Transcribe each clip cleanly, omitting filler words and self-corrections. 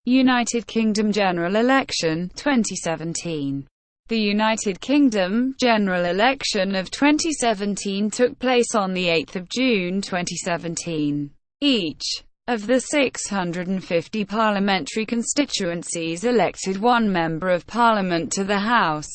United Kingdom General Election, 2017. The United Kingdom general election of 2017 took place on 8 June 2017. Each of the 650 parliamentary constituencies elected one Member of Parliament to the House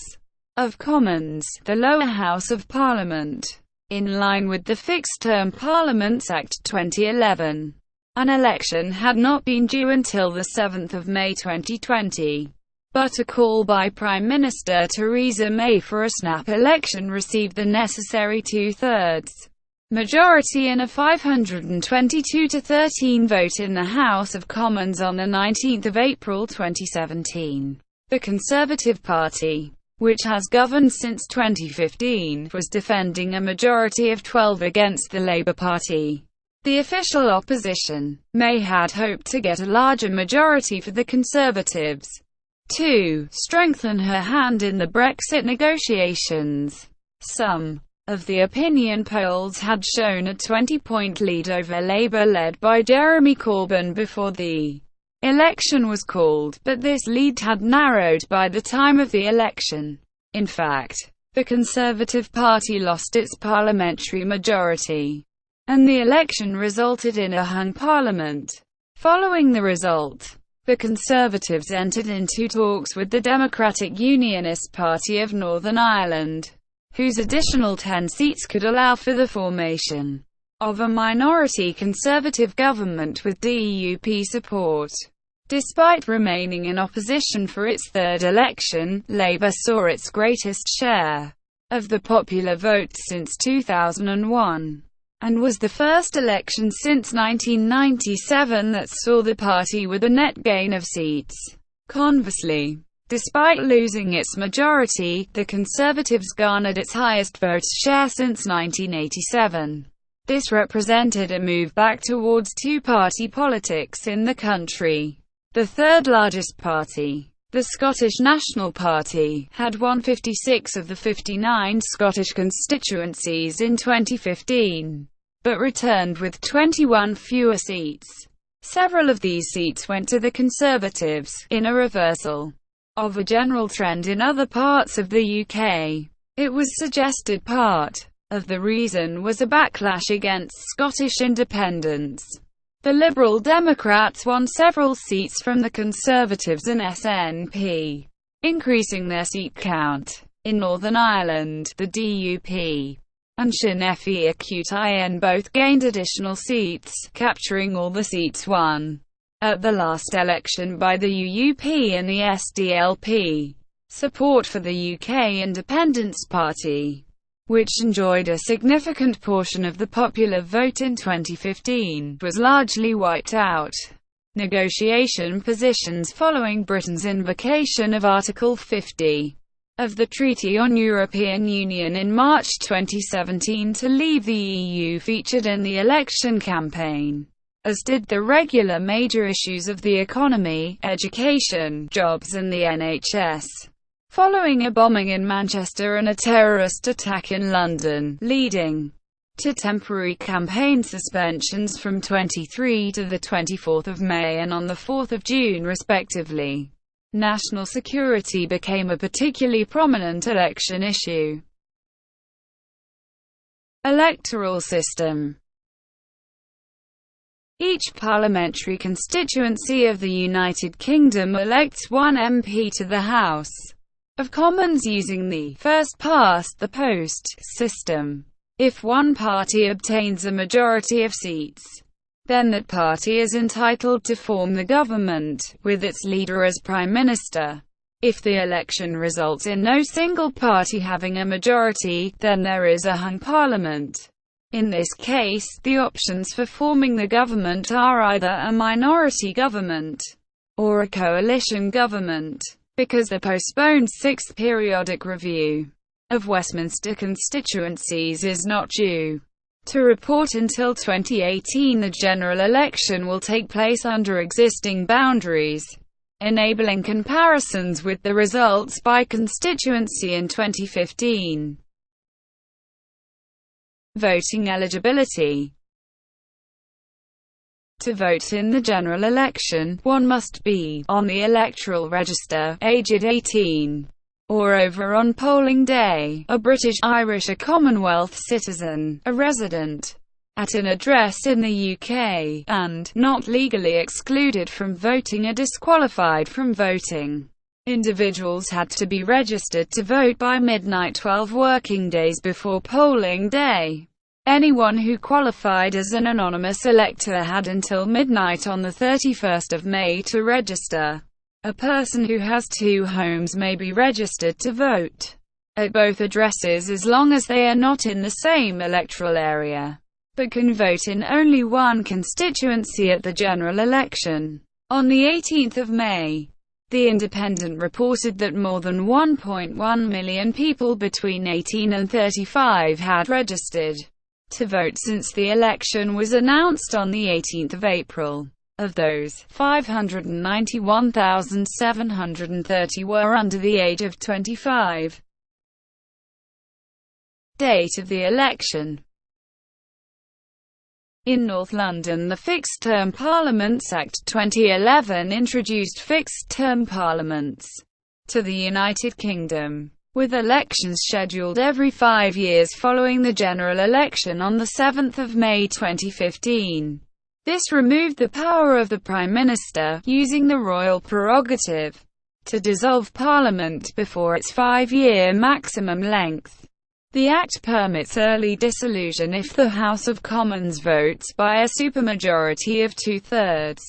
of Commons, the lower house of Parliament. In line with the Fixed-Term Parliaments Act 2011, an election had not been due until 7 May 2020. But a call by Prime Minister Theresa May for a snap election received the necessary two-thirds majority in a 522-13 vote in the House of Commons on 19 April 2017. The Conservative Party, which has governed since 2015, was defending a majority of 12 against the Labour Party, the official opposition. May had hoped to get a larger majority for the Conservatives to strengthen her hand in the Brexit negotiations. Some of the opinion polls had shown a 20-point lead over Labour led by Jeremy Corbyn before the election was called, but this lead had narrowed by the time of the election. In fact, the Conservative Party lost its parliamentary majority, and the election resulted in a hung parliament. Following the result, the Conservatives entered into talks with the Democratic Unionist Party of Northern Ireland, whose additional 10 seats could allow for the formation of a minority Conservative government with DUP support. Despite remaining in opposition for its third election, Labour saw its greatest share of the popular vote since 2001. And was the first election since 1997 that saw the party with a net gain of seats. Conversely, despite losing its majority, the Conservatives garnered its highest vote share since 1987. This represented a move back towards two-party politics in the country. The third largest party, the Scottish National Party, had won 56 of the 59 Scottish constituencies in 2015. But returned with 21 fewer seats. Several of these seats went to the Conservatives, in a reversal of a general trend in other parts of the UK. It was suggested part of the reason was a backlash against Scottish independence. The Liberal Democrats won several seats from the Conservatives and SNP, increasing their seat count. In Northern Ireland, the DUP and Sinn Féin both gained additional seats, capturing all the seats won at the last election by the UUP and the SDLP. Support for the UK Independence Party, which enjoyed a significant portion of the popular vote in 2015, was largely wiped out. Negotiation positions following Britain's invocation of Article 50 of the Treaty on European Union in March 2017 to leave the EU featured in the election campaign, as did the regular major issues of the economy, education, jobs and the NHS. Following a bombing in Manchester and a terrorist attack in London, leading to temporary campaign suspensions from 23 to 24 May and on 4 June respectively, national security became a particularly prominent election issue. Electoral system. Each parliamentary constituency of the United Kingdom elects one MP to the House of Commons using the first-past-the-post system. If one party obtains a majority of seats, then that party is entitled to form the government, with its leader as Prime Minister. If the election results in no single party having a majority, then there is a hung parliament. In this case, the options for forming the government are either a minority government or a coalition government. Because the postponed sixth periodic review of Westminster constituencies is not due to report until 2018, the general election will take place under existing boundaries, enabling comparisons with the results by constituency in 2015. Voting eligibility. To vote in the general election, one must be on the electoral register, aged 18 or over on polling day, a British, Irish or Commonwealth citizen, a resident at an address in the UK, and not legally excluded from voting or disqualified from voting. Individuals had to be registered to vote by midnight 12 working days before polling day. Anyone who qualified as an anonymous elector had until midnight on the 31st of May to register. A person who has two homes may be registered to vote at both addresses as long as they are not in the same electoral area, but can vote in only one constituency at the general election. On the 18th of May, The Independent reported that more than 1.1 million people between 18 and 35 had registered to vote since the election was announced on the 18th of April. Of those, 591,730 were under the age of 25. Date of the election. In North London, the Fixed-Term Parliaments Act 2011 introduced fixed-term parliaments to the United Kingdom, with elections scheduled every 5 years following the general election on 7 May 2015. This removed the power of the Prime Minister, using the royal prerogative, to dissolve Parliament before its 5-year maximum length. The Act permits early dissolution if the House of Commons votes by a supermajority of 2/3.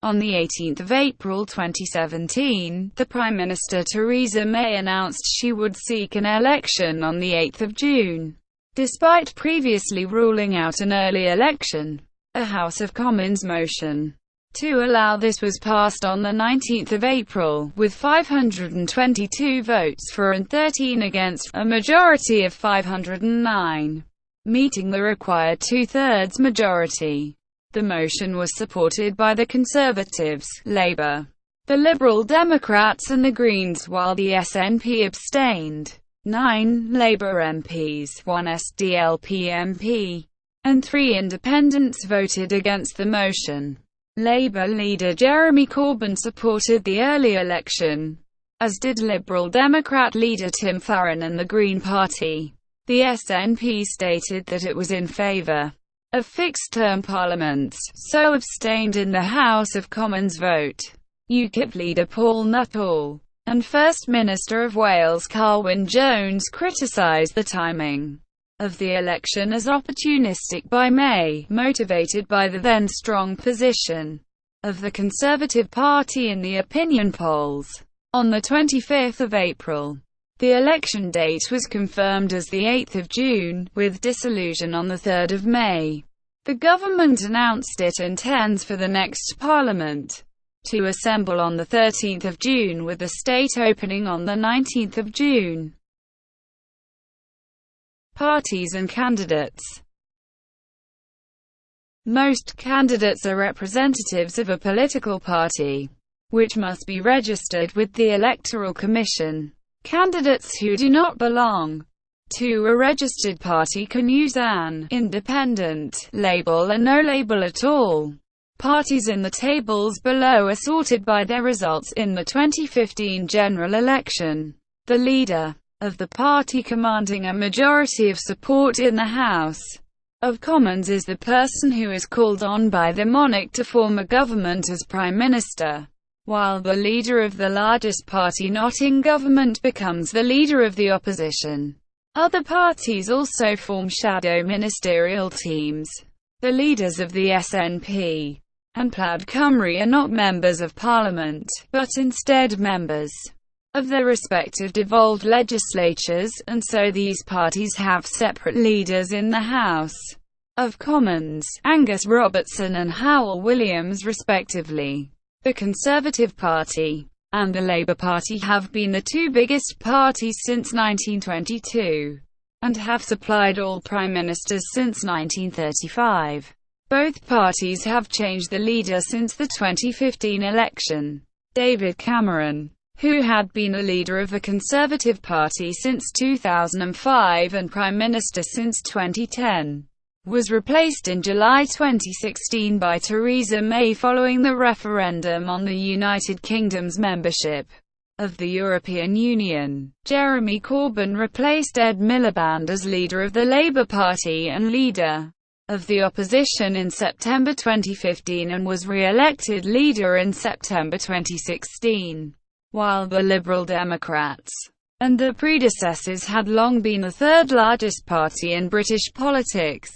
On 18 April 2017, the Prime Minister Theresa May announced she would seek an election on 8 June. Despite previously ruling out an early election, a House of Commons motion to allow this was passed on 19 April, with 522 votes for and 13 against, a majority of 509, meeting the required 2/3 majority. The motion was supported by the Conservatives, Labour, the Liberal Democrats and the Greens, while the SNP abstained. 9 Labour MPs, 1 SDLP MP, and 3 independents voted against the motion. Labour leader Jeremy Corbyn supported the early election, as did Liberal Democrat leader Tim Farron and the Green Party. The SNP stated that it was in favour of fixed-term parliaments, so abstained in the House of Commons vote. UKIP leader Paul Nuttall and First Minister of Wales Carwyn Jones criticised the timing of the election as opportunistic by May, motivated by the then strong position of the Conservative Party in the opinion polls. On 25 April, the election date was confirmed as 8 June, with dissolution on 3 May. The government announced it intends for the next parliament to assemble on 13 June, with the state opening on 19 June. Parties and candidates. Most candidates are representatives of a political party, which must be registered with the Electoral Commission. Candidates who do not belong to a registered party can use an independent label or no label at all. Parties in the tables below are sorted by their results in the 2015 general election. The leader of the party commanding a majority of support in the House of Commons is the person who is called on by the monarch to form a government as Prime Minister, while the leader of the largest party not in government becomes the leader of the opposition. Other parties also form shadow ministerial teams. The leaders of the SNP and Plaid Cymru are not members of Parliament, but instead members of their respective devolved legislatures, and so these parties have separate leaders in the House of Commons, Angus Robertson and Howell Williams respectively. The Conservative Party and the Labour Party have been the two biggest parties since 1922, and have supplied all prime ministers since 1935. Both parties have changed the leader since the 2015 election. David Cameron, who had been a leader of the Conservative Party since 2005 and Prime Minister since 2010, was replaced in July 2016 by Theresa May following the referendum on the United Kingdom's membership of the European Union. Jeremy Corbyn replaced Ed Miliband as leader of the Labour Party and leader of the opposition in September 2015 and was re-elected leader in September 2016. While the Liberal Democrats and their predecessors had long been the third largest party in British politics,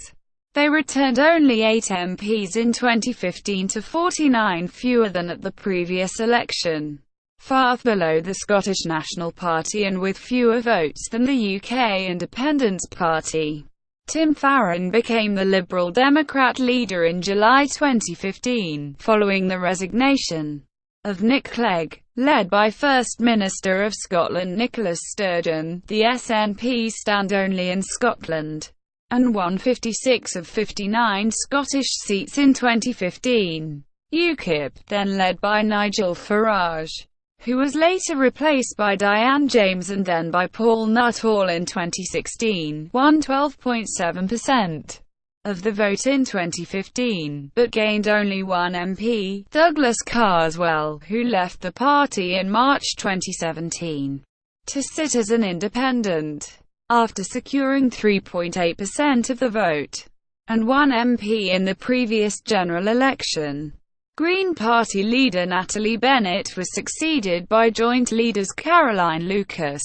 they returned only 8 MPs in 2015 to 49 fewer than at the previous election, far below the Scottish National Party and with fewer votes than the UK Independence Party. Tim Farron became the Liberal Democrat leader in July 2015, following the resignation of Nick Clegg, led by First Minister of Scotland Nicola Sturgeon. The SNP stand only in Scotland and won 56 of 59 Scottish seats in 2015. UKIP, then led by Nigel Farage, who was later replaced by Diane James and then by Paul Nuttall in 2016, won 12.7% of the vote in 2015, but gained only one MP, Douglas Carswell, who left the party in March 2017 to sit as an independent, after securing 3.8% of the vote and one MP in the previous general election. Green Party leader Natalie Bennett was succeeded by joint leaders Caroline Lucas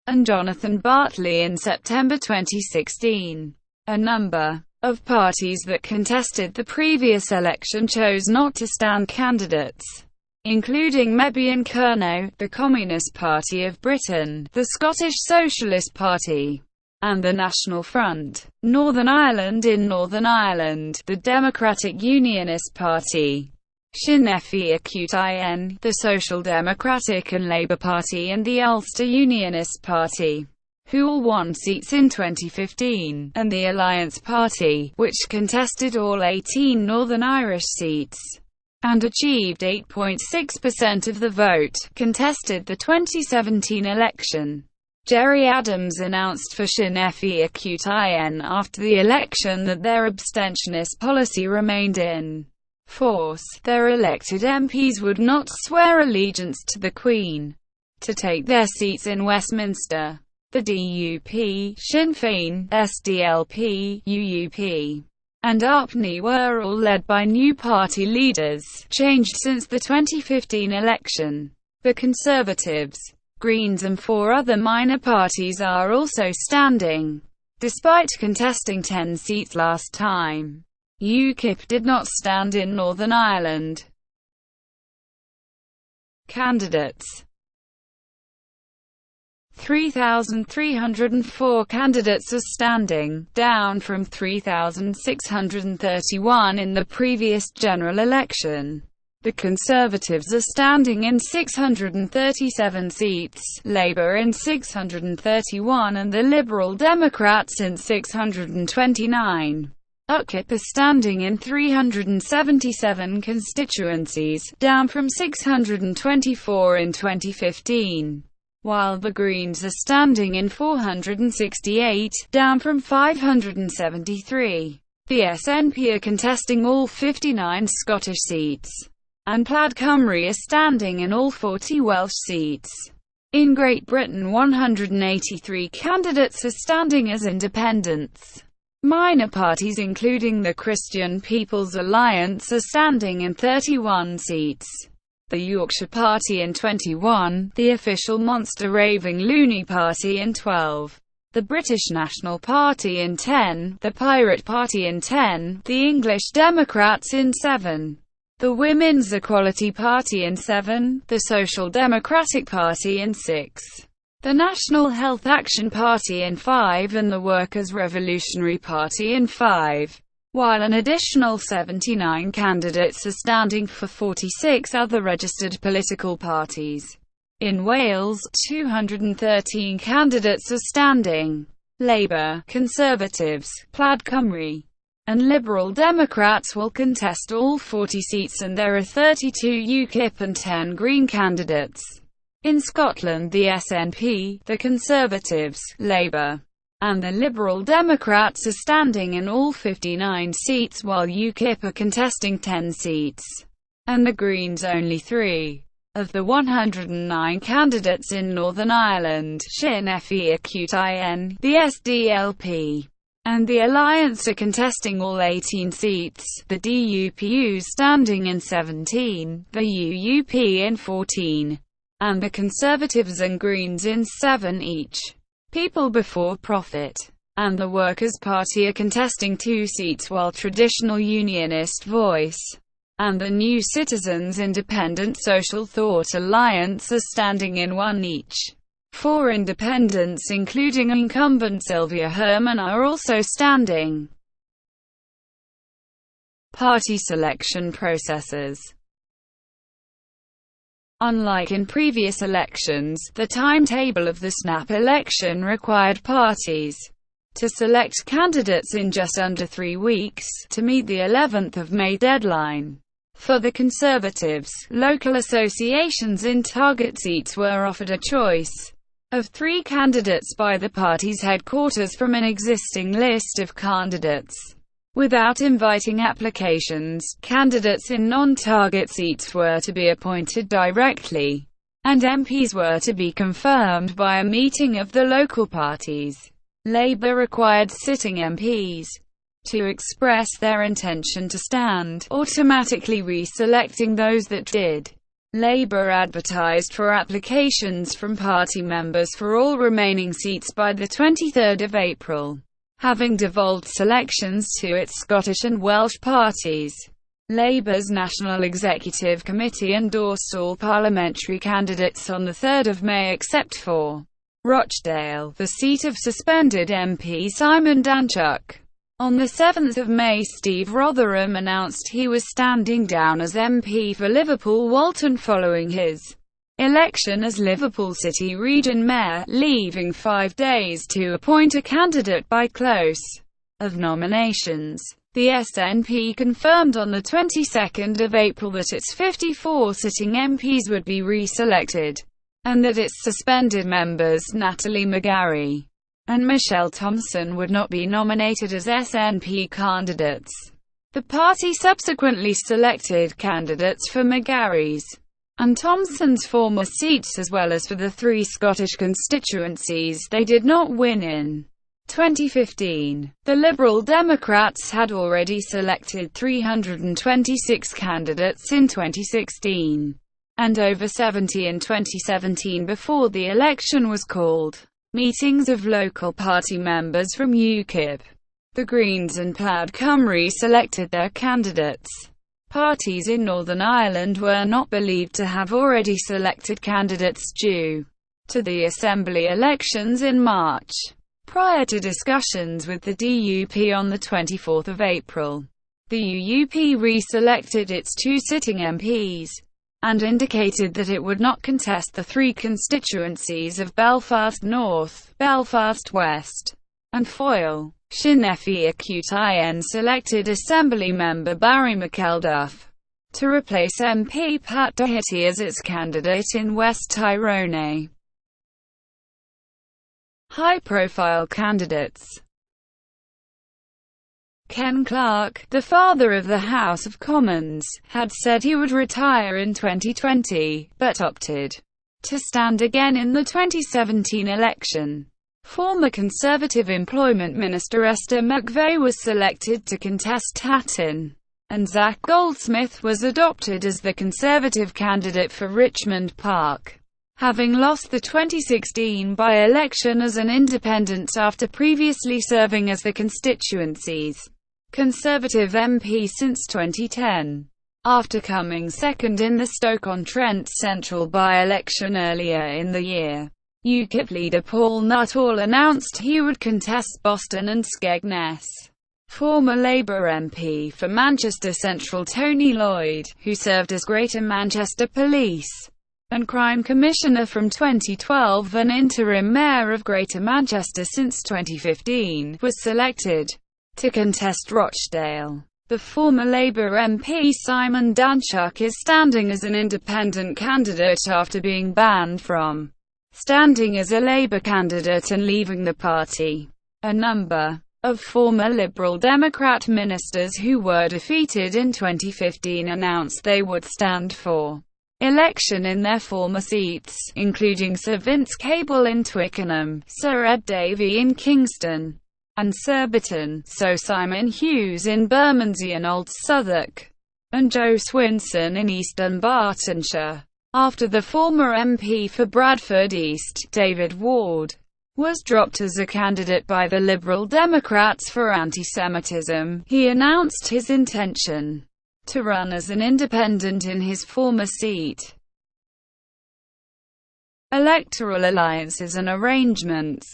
and Jonathan Bartley in September 2016. A number of parties that contested the previous election chose not to stand candidates, including Mebyon Kerno, the Communist Party of Britain, the Scottish Socialist Party, and the National Front. Northern Ireland. In Northern Ireland, the Democratic Unionist Party, Sinn Féin, the Social Democratic and Labour Party and the Ulster Unionist Party, who all won seats in 2015, and the Alliance Party, which contested all 18 Northern Irish seats and achieved 8.6% of the vote, contested the 2017 election. Gerry Adams announced for Sinn Féin after the election that their abstentionist policy remained in force. Their elected MPs would not swear allegiance to the Queen to take their seats in Westminster. The DUP, Sinn Féin, SDLP, UUP, and ARPNI were all led by new party leaders, changed since the 2015 election. The Conservatives, Greens and 4 other minor parties are also standing, despite contesting 10 seats last time. UKIP did not stand in Northern Ireland. Candidates: 3,304 candidates are standing, down from 3,631 in the previous general election. The Conservatives are standing in 637 seats, Labour in 631 and the Liberal Democrats in 629. UKIP is standing in 377 constituencies, down from 624 in 2015. While the Greens are standing in 468, down from 573. The SNP are contesting all 59 Scottish seats, and Plaid Cymru is standing in all 40 Welsh seats. In Great Britain, 183 candidates are standing as independents. Minor parties including the Christian People's Alliance are standing in 31 seats. The Yorkshire Party in 21, the official monster Raving Loony Party in 12, the British National Party in 10, the Pirate Party in 10, the English Democrats in 7, the Women's Equality Party in 7, the Social Democratic Party in 6, the National Health Action Party in 5 and the Workers' Revolutionary Party in 5. While an additional 79 candidates are standing for 46 other registered political parties. In Wales, 213 candidates are standing. Labour, Conservatives, Plaid Cymru, and Liberal Democrats will contest all 40 seats and there are 32 UKIP and 10 Green candidates. In Scotland, the SNP, the Conservatives, Labour, and the Liberal Democrats are standing in all 59 seats, while UKIP are contesting 10 seats, and the Greens only 3. Of the 109 candidates in Northern Ireland, Sinn Féin, the SDLP, and the Alliance are contesting all 18 seats, the DUP standing in 17, the UUP in 14, and the Conservatives and Greens in 7 each. People Before Profit and the Workers' Party are contesting 2 seats, while Traditional Unionist Voice and the New Citizens Independent Social Thought Alliance are standing in 1 each. 4 independents, including incumbent Sylvia Herman, are also standing. Party selection processes. Unlike in previous elections, the timetable of the snap election required parties to select candidates in just under 3 weeks, to meet the 11th of May deadline. For the Conservatives, local associations in target seats were offered a choice of 3 candidates by the party's headquarters from an existing list of candidates. Without inviting applications, candidates in non-target seats were to be appointed directly, and MPs were to be confirmed by a meeting of the local parties. Labour required sitting MPs to express their intention to stand, automatically reselecting those that did. Labour advertised for applications from party members for all remaining seats by the 23rd of April, having devolved selections to its Scottish and Welsh parties. Labour's National Executive Committee endorsed all parliamentary candidates on the 3rd of May except for Rochdale, the seat of suspended MP Simon Danczuk. On the 7th of May, Steve Rotherham announced he was standing down as MP for Liverpool Walton following his election as Liverpool City Region Mayor, leaving 5 days to appoint a candidate by close of nominations. The SNP confirmed on the 22nd of April that its 54 sitting MPs would be re-selected, and that its suspended members, Natalie McGarry and Michelle Thompson, would not be nominated as SNP candidates. The party subsequently selected candidates for McGarry's and Thompson's former seats, as well as for the 3 Scottish constituencies they did not win in 2015. The Liberal Democrats had already selected 326 candidates in 2016, and over 70 in 2017 before the election was called. Meetings of local party members from UKIP, the Greens and Plaid Cymru selected their candidates. Parties in Northern Ireland were not believed to have already selected candidates due to the Assembly elections in March. Prior to discussions with the DUP on the 24th of April, the UUP re-selected its 2 sitting MPs, and indicated that it would not contest the 3 constituencies of Belfast North, Belfast West, and Foyle. Sinn Féin selected Assembly member Barry McElduff to replace MP Pat Doherty as its candidate in West Tyrone. High-profile candidates. Ken Clarke, the father of the House of Commons, had said he would retire in 2020, but opted to stand again in the 2017 election. Former Conservative Employment Minister Esther McVey was selected to contest Tatton, and Zach Goldsmith was adopted as the Conservative candidate for Richmond Park, having lost the 2016 by-election as an independent after previously serving as the constituency's Conservative MP since 2010. After coming second in the Stoke-on-Trent Central by-election earlier in the year, UKIP leader Paul Nuttall announced he would contest Boston and Skegness. Former Labour MP for Manchester Central Tony Lloyd, who served as Greater Manchester Police and Crime Commissioner from 2012 and interim Mayor of Greater Manchester since 2015, was selected to contest Rochdale. The former Labour MP Simon Danczuk is standing as an independent candidate after being banned from standing as a Labour candidate and leaving the party. A number of former Liberal Democrat ministers who were defeated in 2015 announced they would stand for election in their former seats, including Sir Vince Cable in Twickenham, Sir Ed Davey in Kingston and Surbiton, Sir Simon Hughes in Bermondsey and Old Southwark, and Joe Swinson in East Dunbartonshire. After the former MP for Bradford East, David Ward, was dropped as a candidate by the Liberal Democrats for anti-Semitism, he announced his intention to run as an independent in his former seat. Electoral alliances and arrangements.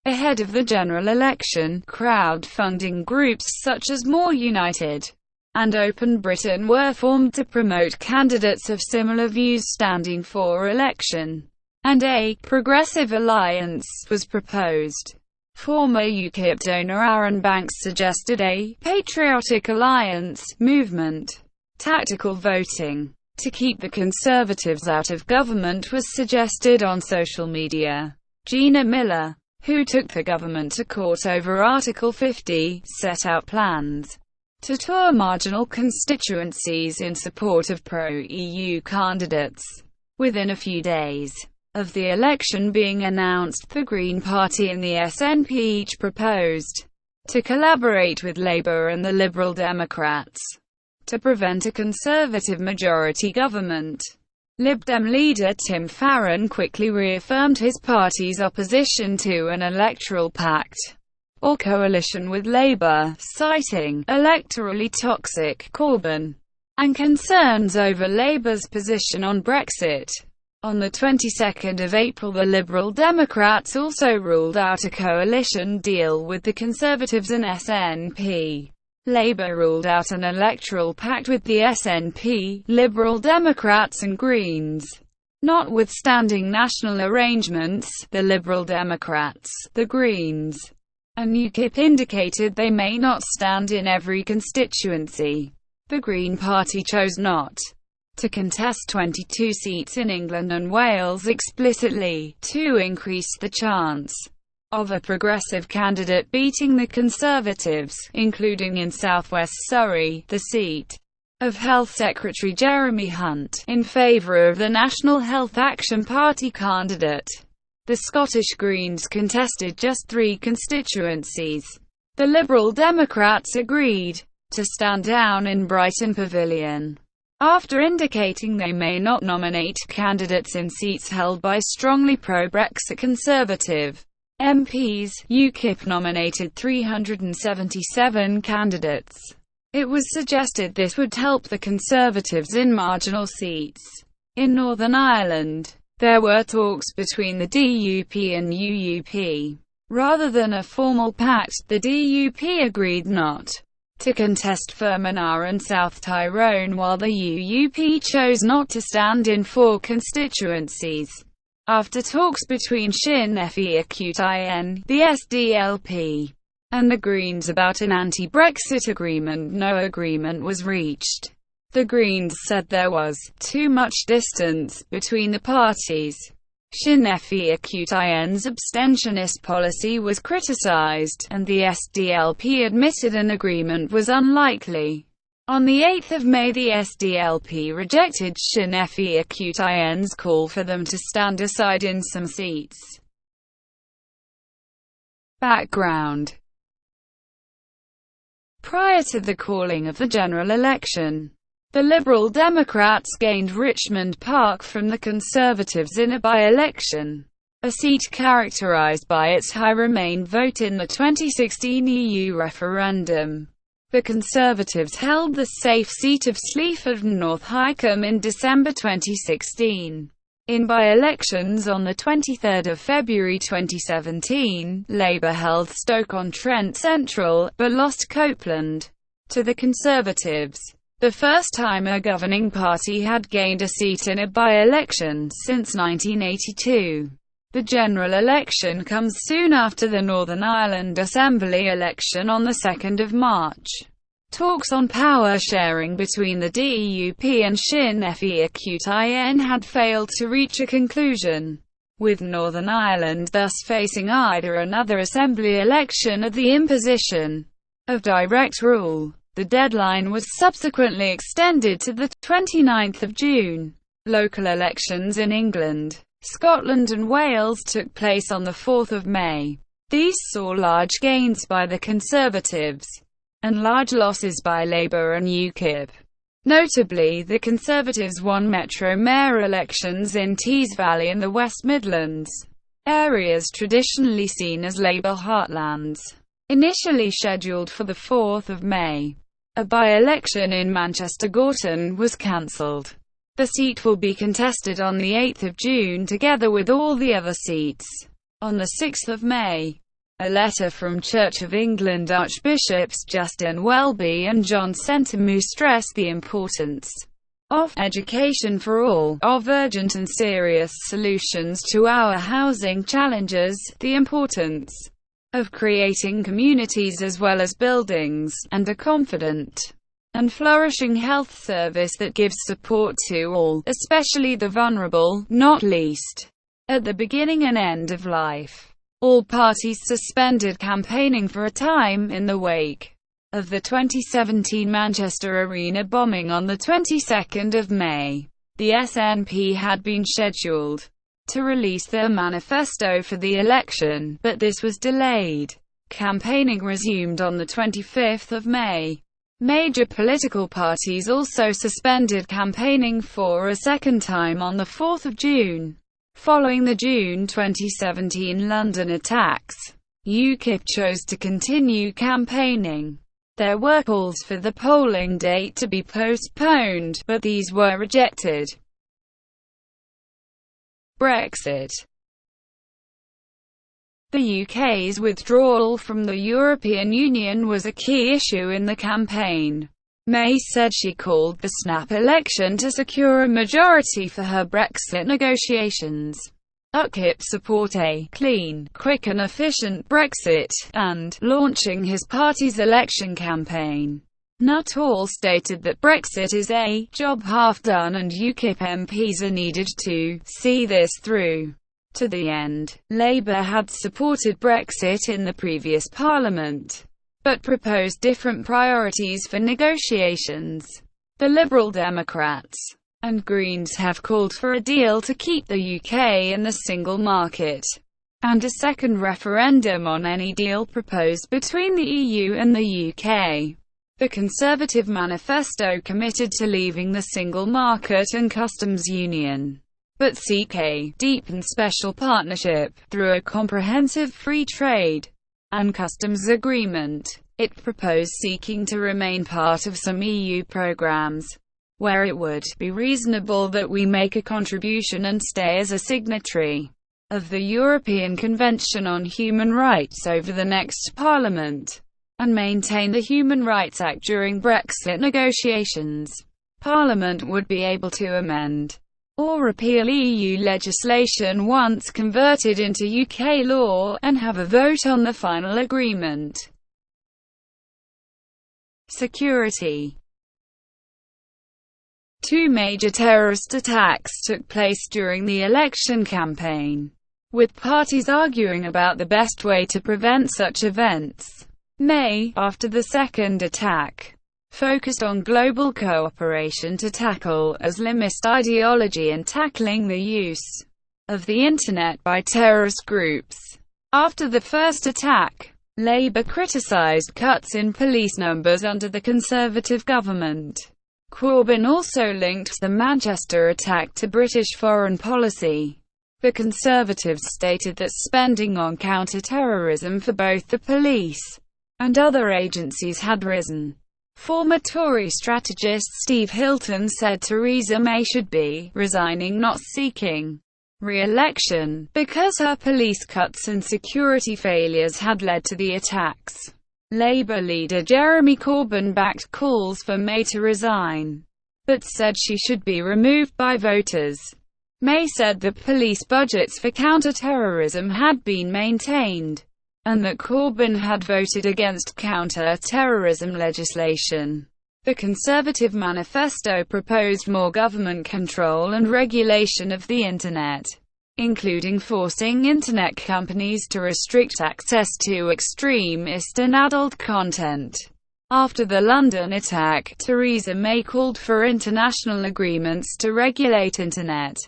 Ahead of the general election, crowdfunding groups such as More United and Open Britain were formed to promote candidates of similar views standing for election, and a progressive alliance was proposed. Former UKIP donor Aaron Banks suggested a patriotic alliance movement. Tactical voting to keep the Conservatives out of government was suggested on social media. Gina Miller, who took the government to court over Article 50, set out plans to tour marginal constituencies in support of pro-EU candidates. Within a few days of the election being announced, the Green Party and the SNP each proposed to collaborate with Labour and the Liberal Democrats to prevent a Conservative majority government. Lib Dem leader Tim Farron quickly reaffirmed his party's opposition to an electoral pact or coalition with Labour, citing electorally toxic Corbyn and concerns over Labour's position on Brexit. On the 22nd of April, the Liberal Democrats also ruled out a coalition deal with the Conservatives and SNP. Labour ruled out an electoral pact with the SNP, Liberal Democrats and Greens. Notwithstanding national arrangements, the Liberal Democrats, the Greens, and UKIP indicated they may not stand in every constituency. The Green Party chose not to contest 22 seats in England and Wales explicitly, to increase the chance of a progressive candidate beating the Conservatives, including in southwest Surrey, the seat of Health Secretary Jeremy Hunt, in favour of the National Health Action Party candidate. The Scottish Greens contested just 3 constituencies. The Liberal Democrats agreed to stand down in Brighton Pavilion, after indicating they may not nominate candidates in seats held by strongly pro-Brexit Conservative MPs. UKIP nominated 377 candidates. It was suggested this would help the Conservatives in marginal seats. In Northern Ireland, there were talks between the DUP and UUP. Rather than a formal pact, the DUP agreed not to contest Fermanagh and South Tyrone, while the UUP chose not to stand in 4 constituencies. After talks between Sinn Féin, the SDLP, and the Greens about an anti-Brexit agreement, no agreement was reached. The Greens said there was too much distance between the parties. Sinn Féin's abstentionist policy was criticised, and the SDLP admitted an agreement was unlikely. On 8 May, the SDLP rejected Sinn Féin's call for them to stand aside in some seats. Background. Prior to the calling of the general election, the Liberal Democrats gained Richmond Park from the Conservatives in a by-election, a seat characterised by its high Remain vote in the 2016 EU referendum. The Conservatives held the safe seat of Sleaford and North Hykeham in December 2016. In by-elections on 23 February 2017, Labour held Stoke-on-Trent Central, but lost Copeland to the Conservatives, the first time a governing party had gained a seat in a by-election since 1982. The general election comes soon after the Northern Ireland Assembly election on 2 March. Talks on power sharing between the DUP and Sinn Féin had failed to reach a conclusion. with Northern Ireland thus facing either another Assembly election or the imposition of direct rule. The deadline was subsequently extended to the 29th of June. Local elections in England, Scotland and Wales took place on the 4th of May. These saw large gains by the Conservatives and large losses by Labour and UKIP. Notably, the Conservatives won Metro Mayor elections in Tees Valley and the West Midlands, areas traditionally seen as Labour heartlands. Initially scheduled for the 4th of May, a by-election in Manchester Gorton was cancelled. The seat will be contested on the 8th of June together with all the other seats. On the 6th of May, a letter from Church of England Archbishops Justin Welby and John Sentamu stressed the importance of education for all, of urgent and serious solutions to our housing challenges, the importance of creating communities as well as buildings, and a confident and flourishing health service that gives support to all, especially the vulnerable, not least at the beginning and end of life. All parties suspended campaigning for a time in the wake of the 2017 Manchester Arena bombing on the 22nd of May. The SNP had been scheduled to release their manifesto for the election, but this was delayed. Campaigning resumed on the 25th of May. Major political parties also suspended campaigning for a second time on the 4th of June. Following the June 2017 London attacks, UKIP chose to continue campaigning. There were calls for the polling date to be postponed, but these were rejected. Brexit. The UK's withdrawal from the European Union was a key issue in the campaign. May said she called the snap election to secure a majority for her Brexit negotiations. UKIP support a clean, quick and efficient Brexit, and launching his party's election campaign. Nuttall stated that Brexit is a job half done and UKIP MPs are needed to see this through to the end. Labour had supported Brexit in the previous parliament, but proposed different priorities for negotiations. The Liberal Democrats and Greens have called for a deal to keep the UK in the single market, and a second referendum on any deal proposed between the EU and the UK. The Conservative manifesto committed to leaving the single market and customs union, but seek a deep and special partnership through a comprehensive free trade and customs agreement. It proposed seeking to remain part of some EU programs, where it would be reasonable that we make a contribution and stay as a signatory of the European Convention on Human Rights over the next Parliament, and maintain the Human Rights Act during Brexit negotiations. Parliament would be able to amend or repeal EU legislation once converted into UK law, and have a vote on the final agreement. Security. Two major terrorist attacks took place during the election campaign, with parties arguing about the best way to prevent such events. May, after the second attack, focused on global cooperation to tackle Islamist ideology and tackling the use of the Internet by terrorist groups. After the first attack, Labour criticised cuts in police numbers under the Conservative government. Corbyn also linked the Manchester attack to British foreign policy. The Conservatives stated that spending on counter-terrorism for both the police and other agencies had risen. Former Tory strategist Steve Hilton said Theresa May should be resigning, not seeking re-election, because her police cuts and security failures had led to the attacks. Labour leader Jeremy Corbyn backed calls for May to resign, but said she should be removed by voters. May said the police budgets for counter-terrorism had been maintained, and that Corbyn had voted against counter-terrorism legislation. The Conservative manifesto proposed more government control and regulation of the Internet, including forcing internet companies to restrict access to extremist and adult content. After the London attack, Theresa May called for international agreements to regulate internet.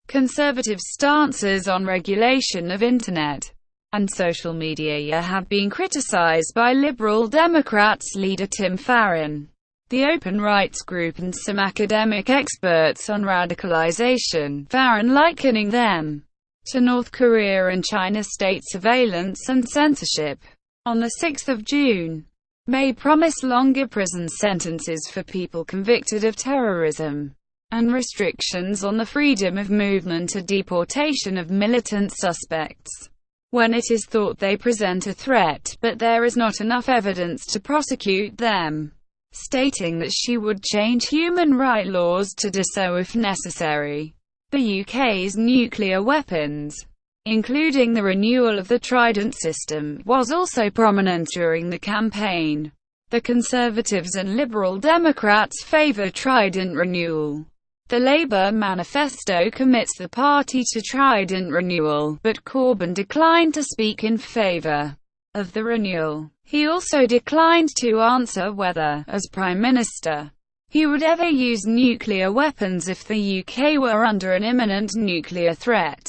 Conservative stances on regulation of internet and social media have been criticised by Liberal Democrats leader Tim Farron, the Open Rights Group, and some academic experts on radicalization, Farron likening them to North Korea and China's state surveillance and censorship. On 6 June, May promised longer prison sentences for people convicted of terrorism, and restrictions on the freedom of movement or deportation of militant suspects when it is thought they present a threat, but there is not enough evidence to prosecute them, stating that she would change human rights laws to do so if necessary. The UK's nuclear weapons, including the renewal of the Trident system, was also prominent during the campaign. The Conservatives and Liberal Democrats favour Trident renewal. The Labour manifesto commits the party to Trident renewal, but Corbyn declined to speak in favour of the renewal. He also declined to answer whether, as Prime Minister, he would ever use nuclear weapons if the UK were under an imminent nuclear threat.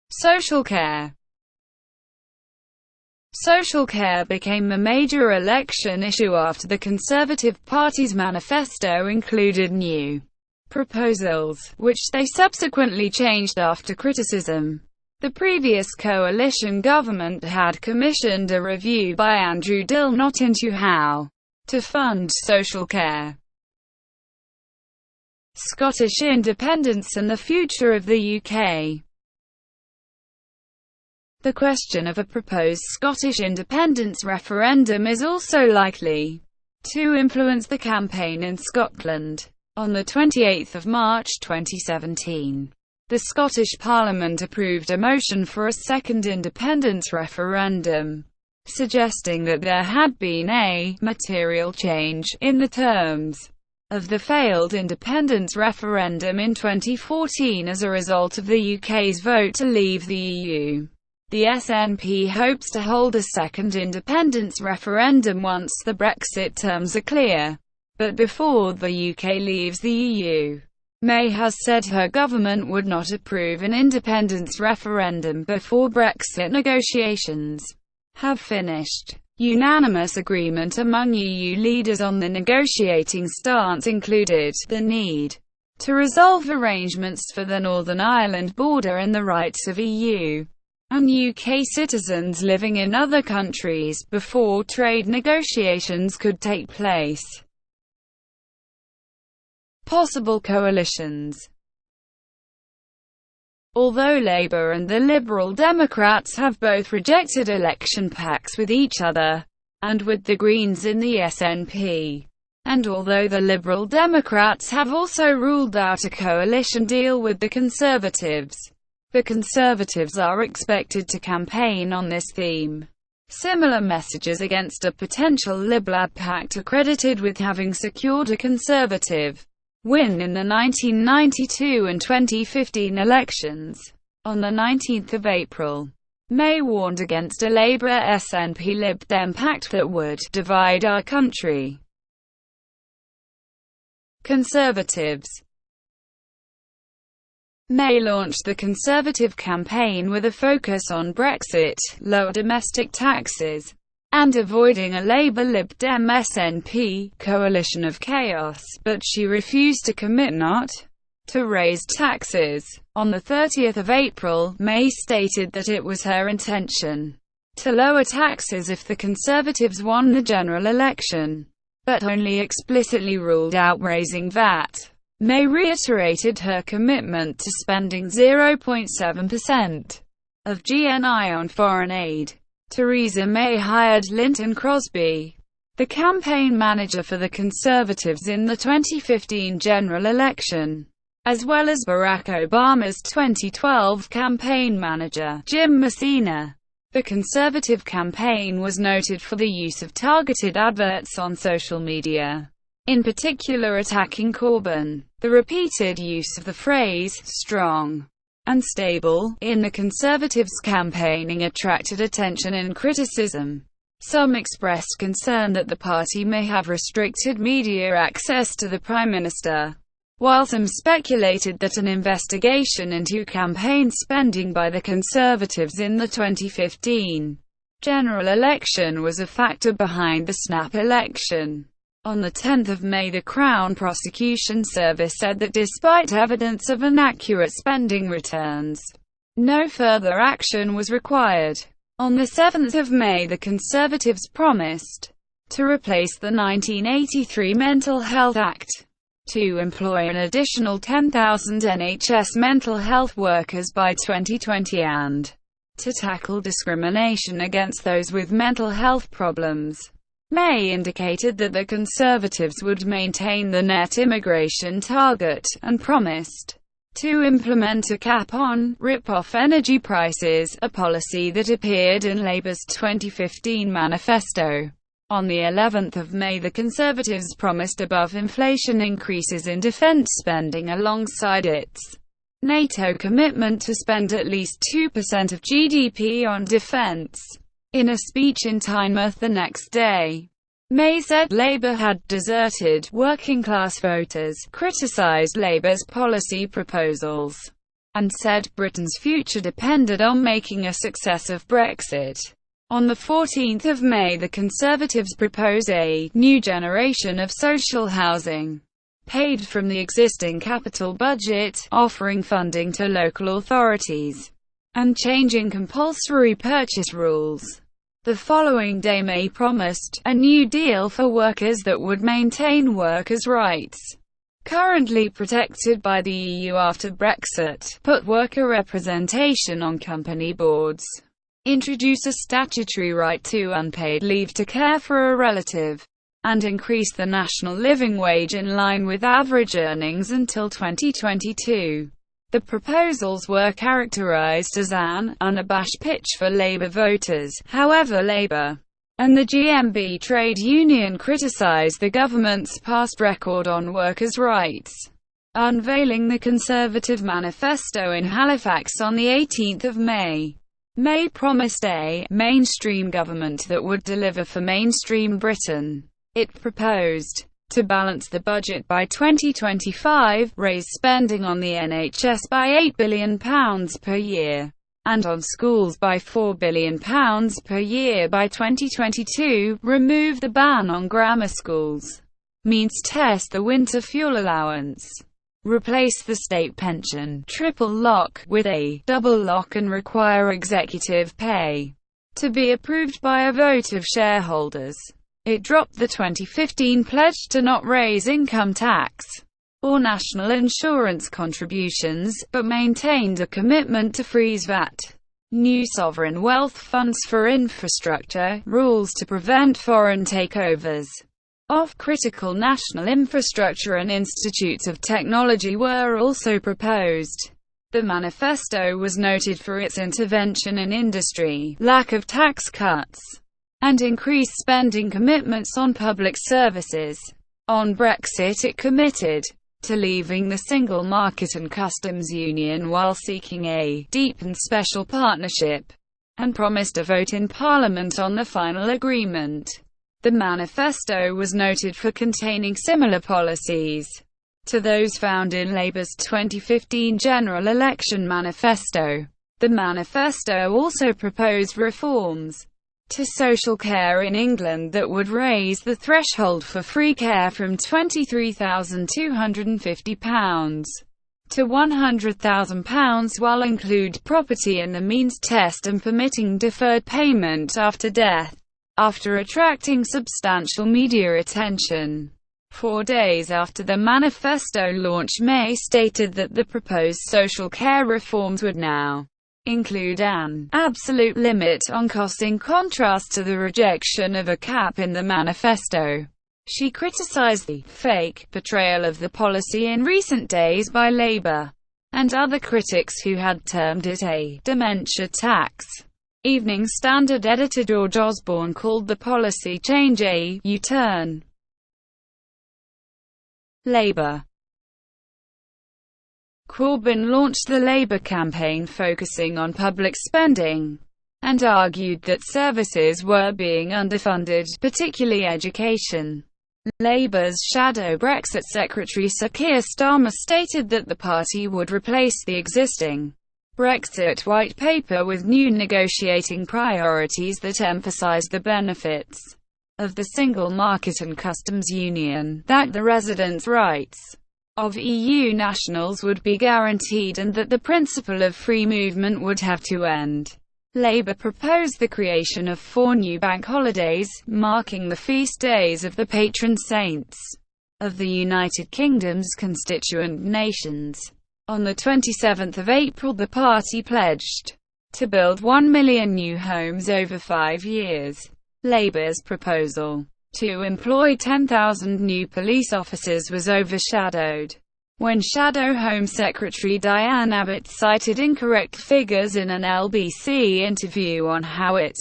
Social care. Social care became a major election issue after the Conservative Party's manifesto included new proposals, which they subsequently changed after criticism. The previous coalition government had commissioned a review by Andrew Dill not into how to fund social care, Scottish independence and the future of the UK. The question of a proposed Scottish independence referendum is also likely to influence the campaign in Scotland. On 28 March 2017, the Scottish Parliament approved a motion for a second independence referendum, suggesting that there had been a material change in the terms of the failed independence referendum in 2014 as a result of the UK's vote to leave the EU. The SNP hopes to hold a second independence referendum once the Brexit terms are clear, but before the UK leaves the EU. May has said her government would not approve an independence referendum before Brexit negotiations have finished. Unanimous agreement among EU leaders on the negotiating stance included the need to resolve arrangements for the Northern Ireland border and the rights of EU and UK citizens living in other countries before trade negotiations could take place. Possible coalitions. Although Labour and the Liberal Democrats have both rejected election pacts with each other, and with the Greens in the SNP, and although the Liberal Democrats have also ruled out a coalition deal with the Conservatives, the Conservatives are expected to campaign on this theme. Similar messages against a potential Lib-Lab pact are credited with having secured a Conservative win in the 1992 and 2015 elections. On 19 April, May warned against a Labour-SNP-Lib Dem pact that would divide our country. Conservatives. May launched the Conservative campaign with a focus on Brexit, lower domestic taxes, and avoiding a Labour-Lib Dem SNP coalition of chaos, but she refused to commit not to raise taxes. On 30 April, May stated that it was her intention to lower taxes if the Conservatives won the general election, but only explicitly ruled out raising VAT. May reiterated her commitment to spending 0.7% of GNI on foreign aid. Theresa May hired Linton Crosby, the campaign manager for the Conservatives in the 2015 general election, as well as Barack Obama's 2012 campaign manager, Jim Messina. The Conservative campaign was noted for the use of targeted adverts on social media. in particular attacking Corbyn. The repeated use of the phrase "strong" and "stable" in the Conservatives' campaigning attracted attention and criticism. Some expressed concern that the party may have restricted media access to the Prime Minister, while some speculated that an investigation into campaign spending by the Conservatives in the 2015 general election was a factor behind the snap election. On 10 May the Crown Prosecution Service said that despite evidence of inaccurate spending returns, no further action was required. On 7 May the Conservatives promised to replace the 1983 Mental Health Act, to employ an additional 10,000 NHS mental health workers by 2020 and to tackle discrimination against those with mental health problems. May indicated that the Conservatives would maintain the net immigration target, and promised to implement a cap on rip-off energy prices, a policy that appeared in Labour's 2015 manifesto. On the 11th of May the Conservatives promised above-inflation increases in defence spending alongside its NATO commitment to spend at least 2% of GDP on defence. In a speech in Tynemouth the next day, May said Labour had deserted working-class voters, criticised Labour's policy proposals, and said Britain's future depended on making a success of Brexit. On 14 May the Conservatives propose a new generation of social housing, paid from the existing capital budget, offering funding to local authorities, and changing compulsory purchase rules. The following day May promised a new deal for workers that would maintain workers' rights, currently protected by the EU after Brexit, put worker representation on company boards, introduce a statutory right to unpaid leave to care for a relative, and increase the national living wage in line with average earnings until 2022. The proposals were characterized as an unabashed pitch for Labour voters. However, Labour and the GMB trade union criticised the government's past record on workers' rights. Unveiling the Conservative manifesto in Halifax on 18 May, May promised a mainstream government that would deliver for mainstream Britain. It proposed to balance the budget by 2025, raise spending on the NHS by £8 billion per year, and on schools by £4 billion per year by 2022, remove the ban on grammar schools, means test the winter fuel allowance, replace the state pension triple lock with a double lock, and require executive pay to be approved by a vote of shareholders. It dropped the 2015 pledge to not raise income tax or national insurance contributions, but maintained a commitment to freeze VAT, new sovereign wealth funds for infrastructure, rules to prevent foreign takeovers of critical national infrastructure, and institutes of technology were also proposed. The manifesto was noted for its intervention in industry, lack of tax cuts, and increased spending commitments on public services. On Brexit, it committed to leaving the single market and customs union while seeking a deepened special partnership, and promised a vote in Parliament on the final agreement. The manifesto was noted for containing similar policies to those found in Labour's 2015 general election manifesto. The manifesto also proposed reforms to social care in England that would raise the threshold for free care from £23,250 to £100,000, while include property in the means test and permitting deferred payment after death. After attracting substantial media attention 4 days after the manifesto launch, May stated that the proposed social care reforms would now include an absolute limit on costs, in contrast to the rejection of a cap in the manifesto. She criticised the fake portrayal of the policy in recent days by Labour and other critics who had termed it a dementia tax. Evening Standard editor George Osborne called the policy change a U-turn. Labour. Corbyn launched the Labour campaign focusing on public spending, and argued that services were being underfunded, particularly education. Labour's shadow Brexit secretary Sir Keir Starmer stated that the party would replace the existing Brexit white paper with new negotiating priorities that emphasised the benefits of the single market and customs union, that the residence rights of EU nationals would be guaranteed, and that the principle of free movement would have to end. Labour proposed the creation of 4 new bank holidays, marking the feast days of the patron saints of the United Kingdom's constituent nations. On the 27th of April, the party pledged to build 1 million new homes over 5 years. Labour's proposal to employ 10,000 new police officers was overshadowed when Shadow Home Secretary Diane Abbott cited incorrect figures in an LBC interview on how it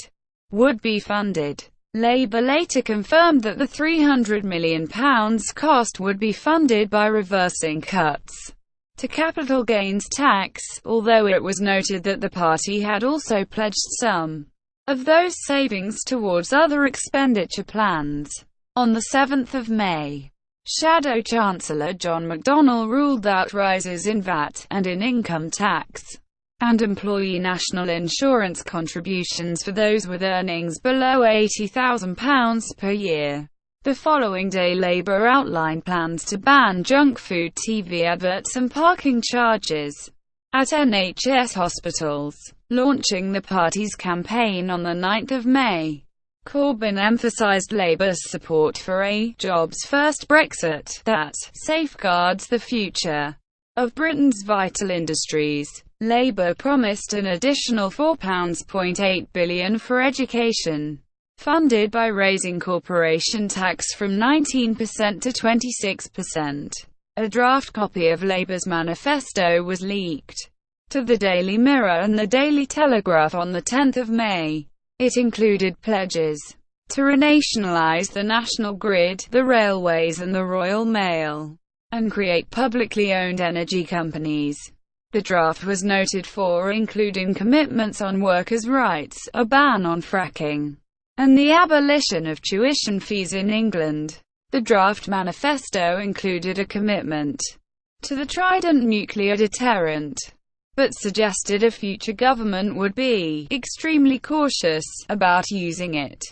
would be funded. Labour later confirmed that the £300 million cost would be funded by reversing cuts to capital gains tax, although it was noted that the party had also pledged some of those savings towards other expenditure plans. On the 7th of May, Shadow Chancellor John McDonnell ruled out rises in VAT, and in income tax, and employee national insurance contributions for those with earnings below £80,000 per year. The following day, Labour outlined plans to ban junk food, TV adverts and parking charges at NHS hospitals. Launching the party's campaign on the 9th of May, Corbyn emphasised Labour's support for a jobs-first Brexit that safeguards the future of Britain's vital industries. Labour promised an additional £4.8 billion for education, funded by raising corporation tax from 19% to 26%. A draft copy of Labour's manifesto was leaked to the Daily Mirror and the Daily Telegraph on the 10th of May. It included pledges to renationalise the national grid, the railways and the Royal Mail, and create publicly owned energy companies. The draft was noted for including commitments on workers' rights, a ban on fracking, and the abolition of tuition fees in England. The draft manifesto included a commitment to the Trident nuclear deterrent, but suggested a future government would be extremely cautious about using it.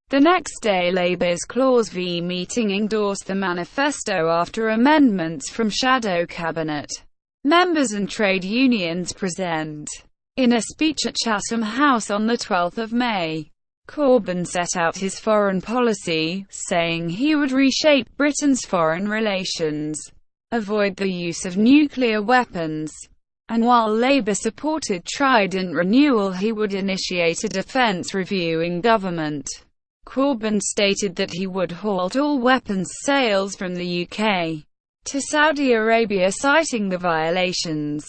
The next day, Labour's Clause V meeting endorsed the manifesto after amendments from shadow cabinet members and trade unions present. In a speech at Chatham House on the 12th of May, Corbyn set out his foreign policy, saying he would reshape Britain's foreign relations, avoid the use of nuclear weapons, and while Labour supported Trident renewal, he would initiate a defence reviewing government. Corbyn stated that he would halt all weapons sales from the UK to Saudi Arabia, citing the violations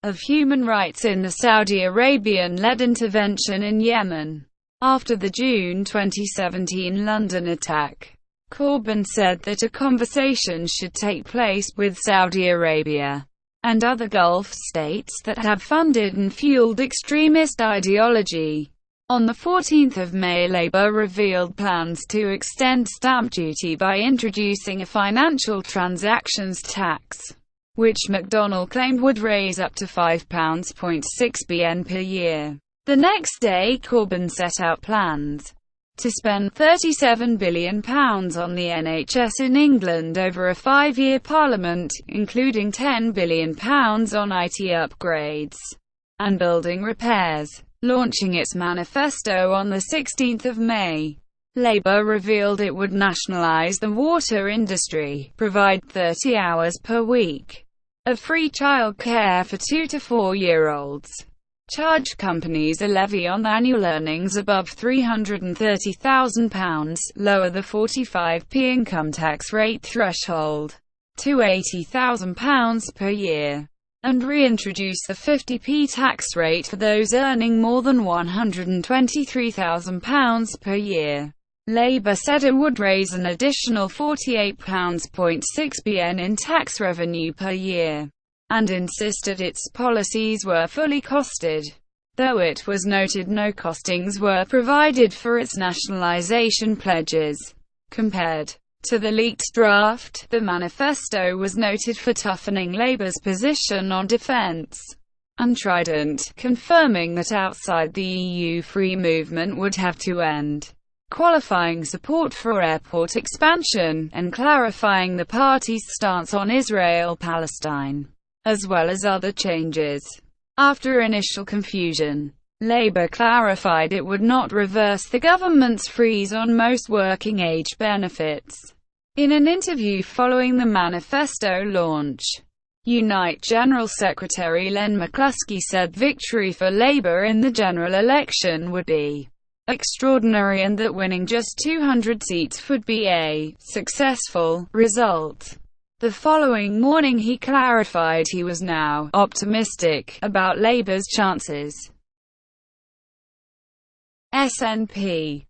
of human rights in the Saudi Arabian-led intervention in Yemen. After the June 2017 London attack, Corbyn said that a conversation should take place with Saudi Arabia and other Gulf states that have funded and fueled extremist ideology. On the 14th of May, Labour revealed plans to extend stamp duty by introducing a financial transactions tax, which McDonnell claimed would raise up to £5.6 billion per year. The next day, Corbyn set out plans to spend £37 billion on the NHS in England over a 5-year parliament, including £10 billion on IT upgrades and building repairs. Launching its manifesto on the 16th of May, Labour revealed it would nationalise the water industry, provide 30 hours per week of free childcare for 2 to 4-year-olds, charge companies a levy on annual earnings above £330,000, lower the 45p income tax rate threshold to £80,000 per year, and reintroduce the 50p tax rate for those earning more than £123,000 per year. Labour said it would raise an additional £48.6 billion in tax revenue per year, and insisted its policies were fully costed, though it was noted no costings were provided for its nationalisation pledges. Compared to the leaked draft, the manifesto was noted for toughening Labour's position on defence and Trident, confirming that outside the EU free movement would have to end, qualifying support for airport expansion, and clarifying the party's stance on Israel-Palestine, as well as other changes. After initial confusion, Labour clarified it would not reverse the government's freeze on most working-age benefits. In an interview following the manifesto launch, Unite General Secretary Len McCluskey said victory for Labour in the general election would be extraordinary and that winning just 200 seats would be a successful result. The following morning he clarified he was now optimistic about Labour's chances. SNP.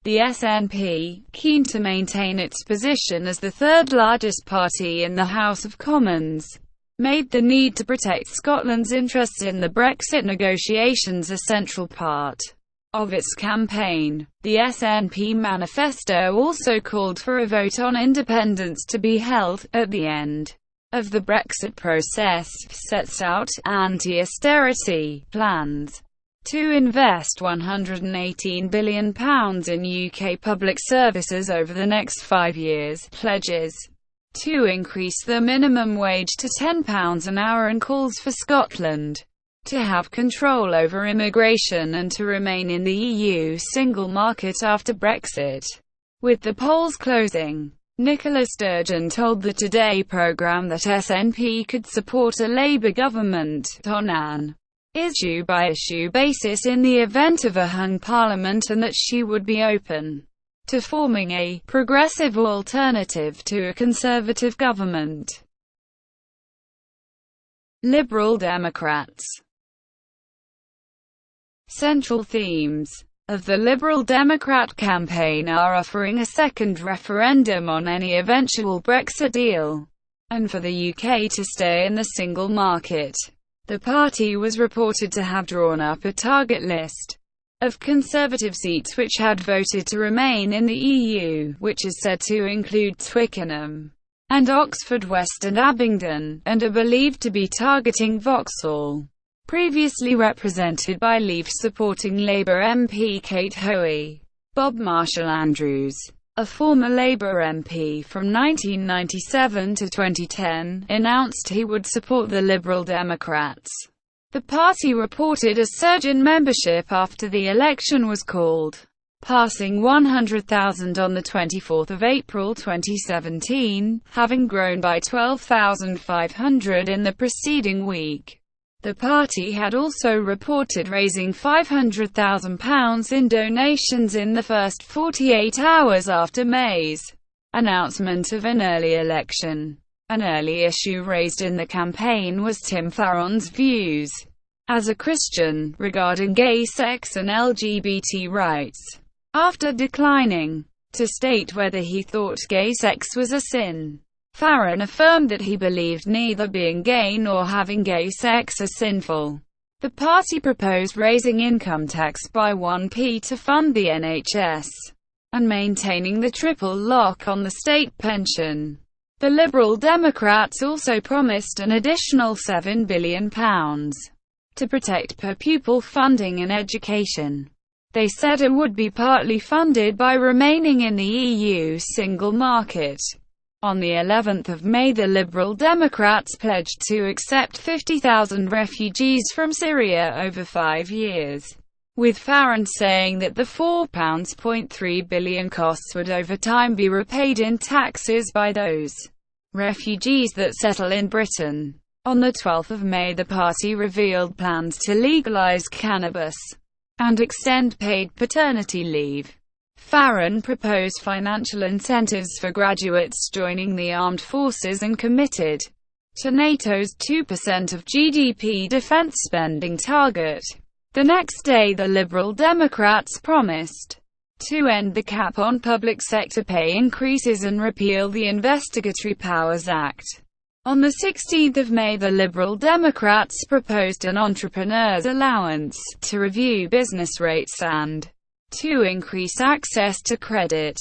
The SNP, keen to maintain its position as the third largest party in the House of Commons, made the need to protect Scotland's interests in the Brexit negotiations a central part of its campaign. The SNP manifesto also called for a vote on independence to be held at the end of the Brexit process, sets out anti-austerity plans to invest £118 billion in UK public services over the next 5 years, pledges to increase the minimum wage to £10 an hour, and calls for Scotland to have control over immigration and to remain in the EU single market after Brexit. With the polls closing, Nicola Sturgeon told the Today programme that SNP could support a Labour government on an issue-by-issue basis in the event of a hung parliament, and that she would be open to forming a progressive alternative to a Conservative government. Liberal Democrats. Central themes of the Liberal Democrat campaign are offering a second referendum on any eventual Brexit deal, and for the UK to stay in the single market. The party was reported to have drawn up a target list of Conservative seats which had voted to remain in the EU, which is said to include Twickenham and Oxford West and Abingdon, and are believed to be targeting Vauxhall, previously represented by Leave supporting Labour MP Kate Hoey. Bob Marshall-Andrews, a former Labour MP from 1997 to 2010, announced he would support the Liberal Democrats. The party reported a surge in membership after the election was called, passing 100,000 on 24 April 2017, having grown by 12,500 in the preceding week. The party had also reported raising £500,000 in donations in the first 48 hours after May's announcement of an early election. An early issue raised in the campaign was Tim Farron's views, as a Christian, regarding gay sex and LGBT rights, after declining to state whether he thought gay sex was a sin. Farron affirmed that he believed neither being gay nor having gay sex are sinful. The party proposed raising income tax by 1p to fund the NHS, and maintaining the triple lock on the state pension. The Liberal Democrats also promised an additional £7 billion to protect per-pupil funding in education. They said it would be partly funded by remaining in the EU single market. On the 11th of May, the Liberal Democrats pledged to accept 50,000 refugees from Syria over 5 years, with Farron saying that the £4.3 billion costs would over time be repaid in taxes by those refugees that settle in Britain. On the 12th of May, the party revealed plans to legalise cannabis and extend paid paternity leave. Farron proposed financial incentives for graduates joining the armed forces and committed to NATO's 2% of GDP defence spending target. The next day the Liberal Democrats promised to end the cap on public sector pay increases and repeal the Investigatory Powers Act. On 16 May the Liberal Democrats proposed an entrepreneur's allowance, to review business rates and to increase access to credit.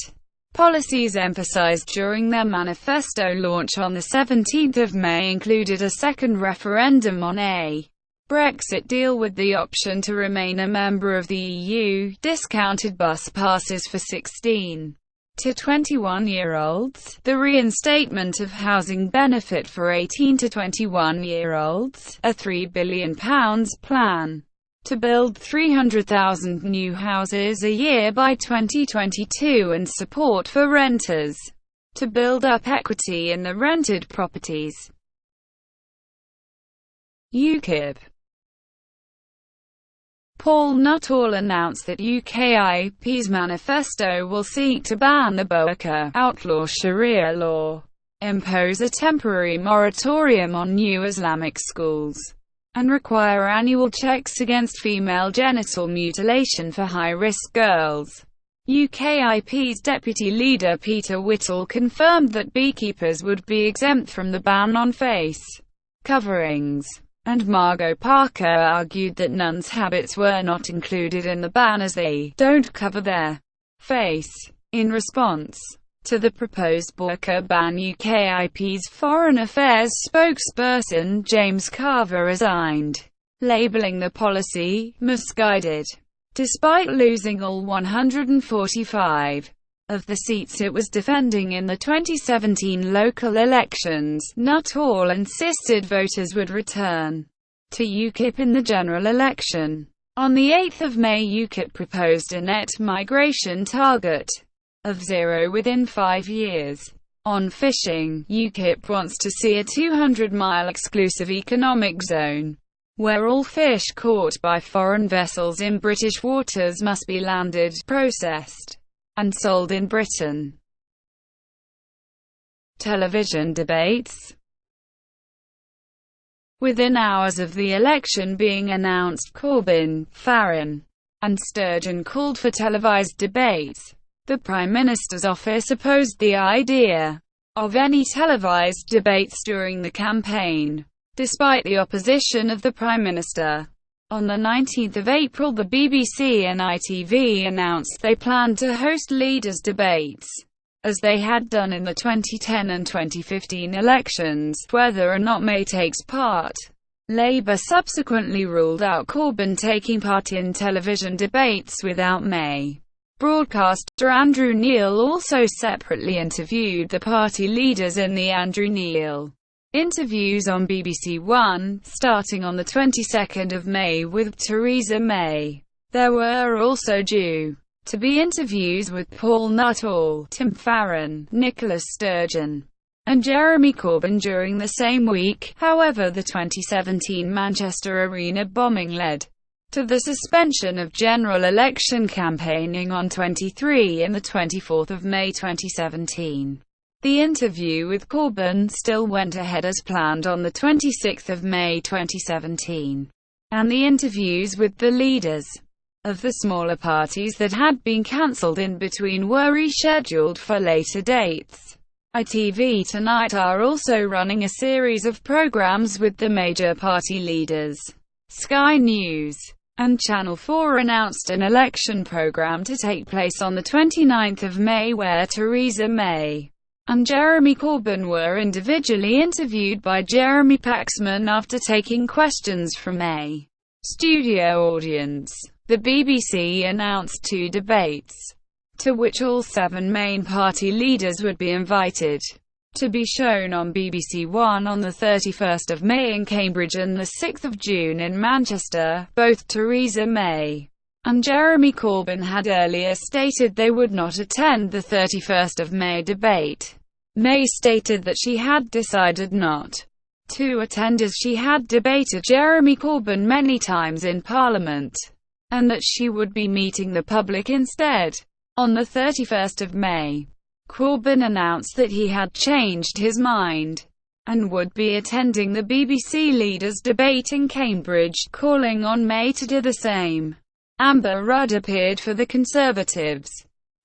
Policies emphasized during their manifesto launch on 17 May included a second referendum on a Brexit deal with the option to remain a member of the EU, discounted bus passes for 16 to 21-year-olds, the reinstatement of housing benefit for 18 to 21-year-olds, a £3 billion plan to build 300,000 new houses a year by 2022 and support for renters to build up equity in the rented properties. UKIP. Paul Nuttall announced that UKIP's manifesto will seek to ban the burqa, outlaw Sharia law, impose a temporary moratorium on new Islamic schools, and require annual checks against female genital mutilation for high-risk girls. UKIP's deputy leader Peter Whittle confirmed that beekeepers would be exempt from the ban on face coverings, and Margot Parker argued that nuns' habits were not included in the ban as they don't cover their face. In response to the proposed burqa ban, UKIP's Foreign Affairs spokesperson James Carver resigned, labelling the policy misguided. Despite losing all 145 of the seats it was defending in the 2017 local elections, Nuttall insisted voters would return to UKIP in the general election. On 8 May UKIP proposed a net migration target of 0 within 5 years. On fishing, UKIP wants to see a 200-mile exclusive economic zone, where all fish caught by foreign vessels in British waters must be landed, processed, and sold in Britain. Television debates. Within hours of the election being announced, Corbyn, Farron, and Sturgeon called for televised debates. The Prime Minister's office opposed the idea of any televised debates during the campaign, despite the opposition of the Prime Minister. On 19 April the BBC and ITV announced they planned to host leaders' debates, as they had done in the 2010 and 2015 elections, whether or not May takes part. Labour subsequently ruled out Corbyn taking part in television debates without May. Broadcaster Andrew Neil also separately interviewed the party leaders in the Andrew Neil interviews on BBC One, starting on the 22nd of May with Theresa May. There were also due to be interviews with Paul Nuttall, Tim Farron, Nicola Sturgeon, and Jeremy Corbyn during the same week. However, the 2017 Manchester Arena bombing led to the suspension of general election campaigning on 23 and 24 May 2017. The interview with Corbyn still went ahead as planned on 26 May 2017, and the interviews with the leaders of the smaller parties that had been cancelled in between were rescheduled for later dates. ITV Tonight are also running a series of programmes with the major party leaders. Sky News and Channel 4 announced an election programme to take place on 29 May where Theresa May and Jeremy Corbyn were individually interviewed by Jeremy Paxman after taking questions from a studio audience. The BBC announced 2 debates, to which all 7 main party leaders would be invited, to be shown on BBC One on 31 May in Cambridge and 6 June in Manchester. Both Theresa May and Jeremy Corbyn had earlier stated they would not attend the 31 May debate. May stated that she had decided not to attend as she had debated Jeremy Corbyn many times in Parliament, and that she would be meeting the public instead. On 31 May, Corbyn announced that he had changed his mind and would be attending the BBC Leaders' debate in Cambridge, calling on May to do the same. Amber Rudd appeared for the Conservatives.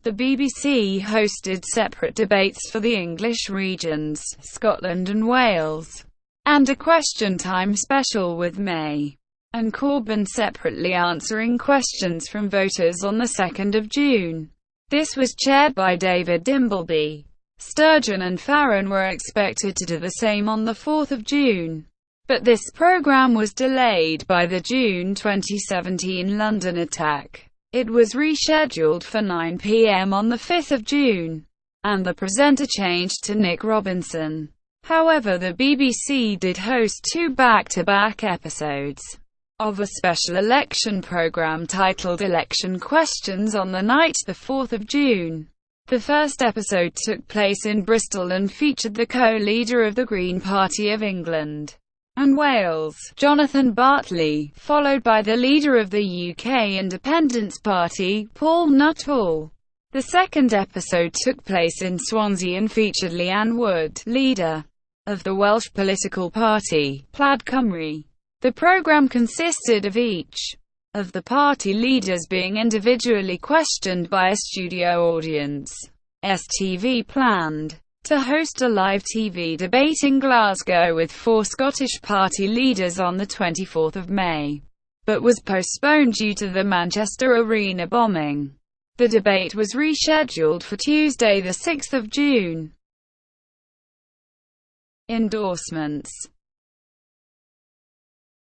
The BBC hosted separate debates for the English regions, Scotland and Wales, and a Question Time special with May and Corbyn separately answering questions from voters on the 2nd of June. This was chaired by David Dimbleby. Sturgeon and Farron were expected to do the same on the 4th of June. But this programme was delayed by the June 2017 London attack. It was rescheduled for 9 p.m. on the 5th of June, and the presenter changed to Nick Robinson. However, the BBC did host two back-to-back episodes of a special election programme titled Election Questions on the night the 4th of June. The first episode took place in Bristol and featured the co-leader of the Green Party of England and Wales, Jonathan Bartley, followed by the leader of the UK Independence Party, Paul Nuttall. The second episode took place in Swansea and featured Leanne Wood, leader of the Welsh political party, Plaid Cymru. The programme consisted of each of the party leaders being individually questioned by a studio audience. STV planned to host a live TV debate in Glasgow with 4 Scottish party leaders on the 24th of May, but was postponed due to the Manchester Arena bombing. The debate was rescheduled for Tuesday the 6th of June. Endorsements.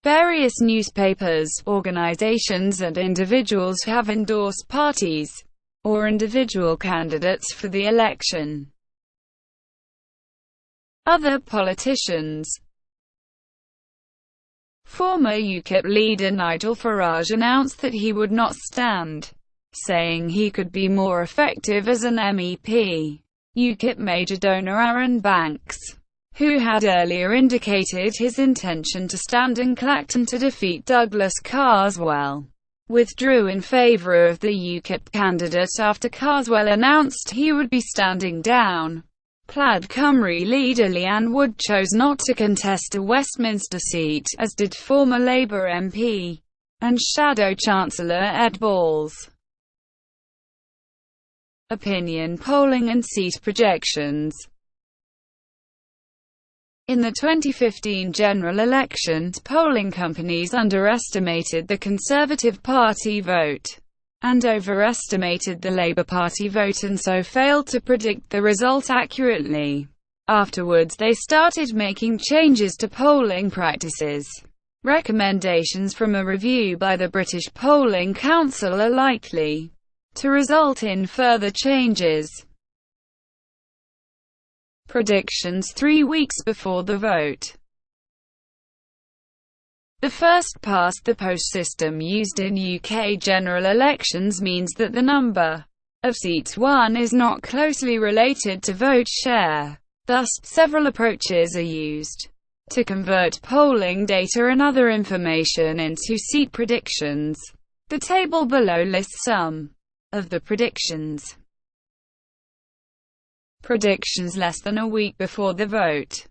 Various newspapers, organizations and individuals have endorsed parties or individual candidates for the election. Other politicians. Former UKIP leader Nigel Farage announced that he would not stand, saying he could be more effective as an MEP. UKIP major donor Aaron Banks, who had earlier indicated his intention to stand in Clacton to defeat Douglas Carswell, withdrew in favour of the UKIP candidate after Carswell announced he would be standing down. Plaid Cymru leader Leanne Wood chose not to contest a Westminster seat, as did former Labour MP and Shadow Chancellor Ed Balls. Opinion polling and seat projections. In the 2015 general elections, polling companies underestimated the Conservative Party vote and overestimated the Labour Party vote, and so failed to predict the result accurately. Afterwards they started making changes to polling practices. Recommendations from a review by the British Polling Council are likely to result in further changes. Predictions 3 weeks before the vote. The first-past-the-post system used in UK general elections means that the number of seats won is not closely related to vote share. Thus, several approaches are used to convert polling data and other information into seat predictions. The table below lists some of the predictions. Predictions less than a week before the vote.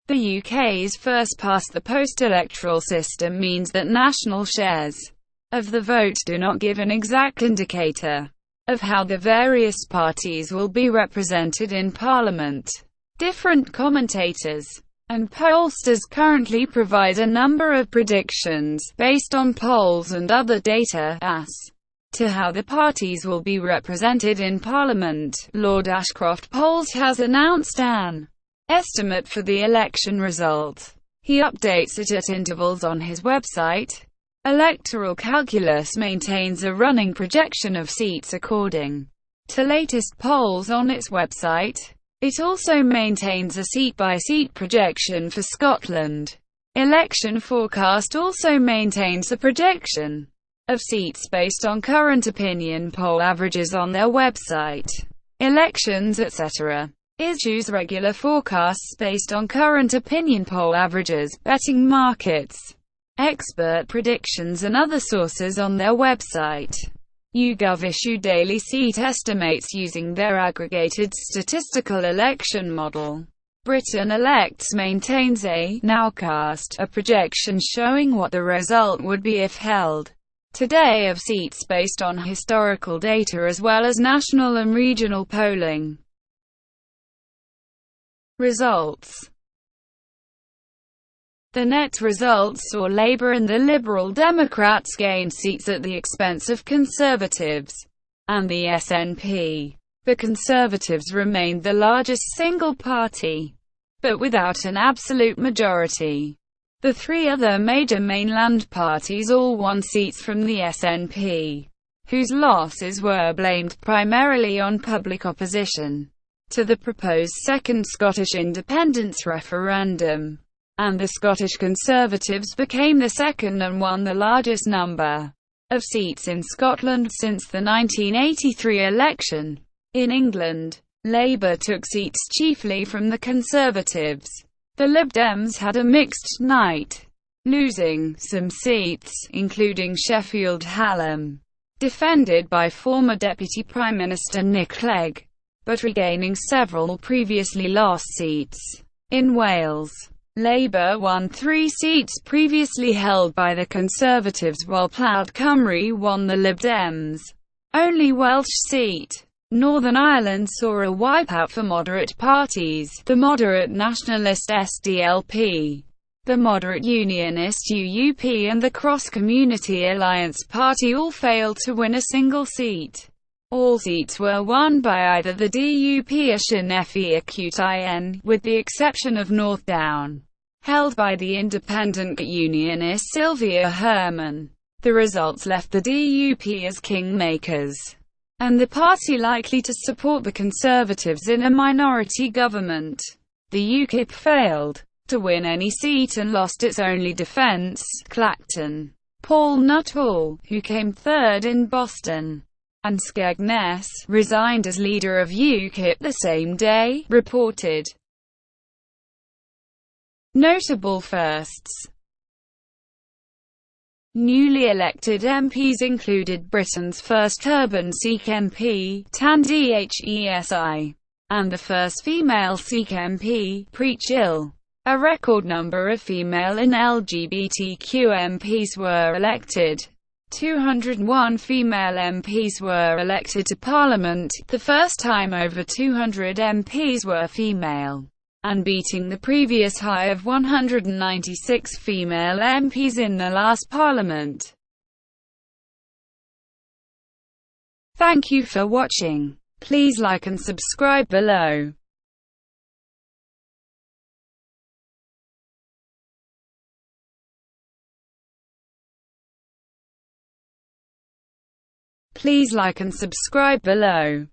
The UK's first-past-the-post electoral system means that national shares of the vote do not give an exact indicator of how the various parties will be represented in Parliament. Different commentators and pollsters currently provide a number of predictions, based on polls and other data, as to how the parties will be represented in Parliament. Lord Ashcroft Polls has announced an estimate for the election result. He updates it at intervals on his website. Electoral Calculus maintains a running projection of seats according to latest polls on its website. It also maintains a seat-by-seat projection for Scotland. Election Forecast also maintains a projection of seats based on current opinion poll averages on their website. Elections etc. issues regular forecasts based on current opinion poll averages, betting markets, expert predictions and other sources on their website. YouGov issue daily seat estimates using their aggregated statistical election model. Britain Elects maintains a nowcast, a projection showing what the result would be if held today of seats based on historical data as well as national and regional polling. Results. The net results saw Labour and the Liberal Democrats gain seats at the expense of Conservatives and the SNP. The Conservatives remained the largest single party, but without an absolute majority. The three other major mainland parties all won seats from the SNP, whose losses were blamed primarily on public opposition to the proposed second Scottish independence referendum. And the Scottish Conservatives became the second and won the largest number of seats in Scotland since the 1983 election. In England, Labour took seats chiefly from the Conservatives. The Lib Dems had a mixed night, losing some seats, including Sheffield Hallam, defended by former Deputy Prime Minister Nick Clegg, but regaining several previously lost seats. In Wales, Labour won 3 seats previously held by the Conservatives while Plaid Cymru won the Lib Dems' only Welsh seat. Northern Ireland saw a wipeout for moderate parties, the moderate nationalist SDLP, the moderate unionist UUP and the Cross Community Alliance Party all failed to win a single seat. All seats were won by either the DUP or Sinn Féin, with the exception of North Down, held by the independent unionist Sylvia Herman. The results left the DUP as kingmakers, and the party likely to support the Conservatives in a minority government. The UKIP failed to win any seat and lost its only defence, Clacton. Paul Nuttall, who came third in Boston, and Skegness, resigned as leader of UKIP the same day, reported. Notable firsts. Newly elected MPs included Britain's first urban Sikh MP, Tan Dhesi, and the first female Sikh MP, Preet Gill. A record number of female and LGBTQ MPs were elected. 201 female MPs were elected to Parliament, the first time over 200 MPs were female, and beating the previous high of 196 female MPs in the last Parliament. Thank you for watching. Please like and subscribe below. Please like and subscribe below.